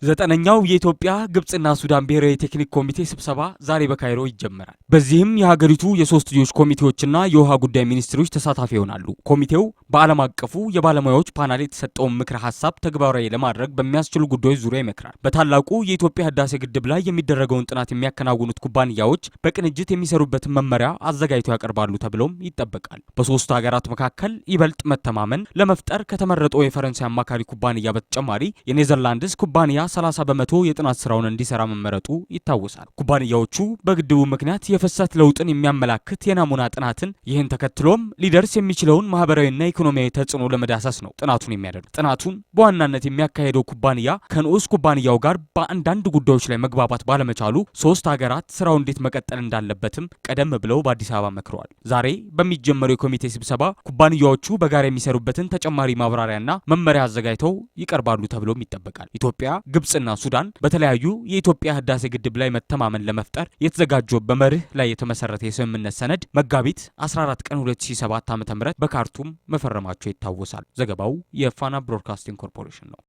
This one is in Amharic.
ዘጠነኛው የኢትዮጵያ ግብጽና ሱዳን ብሔራዊ ቴክኒክ ኮሚቴ ስብሰባ ዛሬ በካይሮ ይጀመራል። በዚህም የሀገሪቱ የሶስትዮሽ ኮሚቴዎችና የውሃ ጉዳይ ሚኒስትሮች ተሳታፊ ይሆናሉ። ኮሚቴው በዓለም አቀፉ የባለሙያዎች ፓናል የተሰጠውን ምክረ ሀሳብ ተግባራዊ ለማድረግ በሚያስችሉ ጉዳዮች ዙሪያ ይመክራል። በታላቁ የኢትዮጵያ ህዳሴ ግድብ ላይ የሚደረገውን ጥናት የሚያከናውኑት ኩባንያዎች በቅንጅት የሚሰሩበትን መመሪያ አዘጋጅተው ያቀርባሉ ተብሎም ይጠበቃል። በሶስቱ ሀገራት መካከል ይበልጥ መተማመን ለመፍጠር ከተመረጠው የፈረንሳይ አማካሪ ኩባንያ በተጨማሪ የኔዘርላንድስ ኩባንያ 30 በመቶ የጥናት ስራውን እንዲሰራ መመረጡ ይታወሳል። ኩባንያዎቹ በግድቡ ምክንያት የፍሰት ለውጥን የሚያመላክት የናሙና ጥናትን ይህን ተከትሎም ሊደርስ የሚችለውን ማህበራዊና ኢኮኖሚያዊ ተጽዕኖ ለመዳሰስ ነው ጥናቱን የሚያደርግ። ጥናቱን በዋናነት የሚያካሄደው ኩባንያ ከንዑስ ኩባንያው ጋር በአንዳንድ ጉዳዮች ላይ መግባባት ባለመቻሉ ሶስት ሀገራት ስራው እንዴት መቀጠል እንዳለበትም ቀደም ብለው በአዲስ አበባ መክረዋል። ዛሬ በሚጀመረው የኮሚቴ ስብሰባ ኩባንያዎቹ በጋራ የሚሰሩበትን ተጨማሪ ማብራሪያና መመሪያ አዘጋጅተው ይቀርባሉ ተብሎም ይጠበቃል። ኢትዮጵያ፣ ግብጽና ሱዳን በተለያዩ የኢትዮጵያ ህዳሴ ግድብ ላይ መተማመን ለመፍጠር የተዘጋጀው በመርህ ላይ የተመሰረተ የስምምነት ሰነድ መጋቢት 14 ቀን 2007 ዓ.ም በካርቱም መፈረማቸው ይታወሳል። ዘገባው የፋና ብሮድካስቲንግ ኮርፖሬሽን ነው።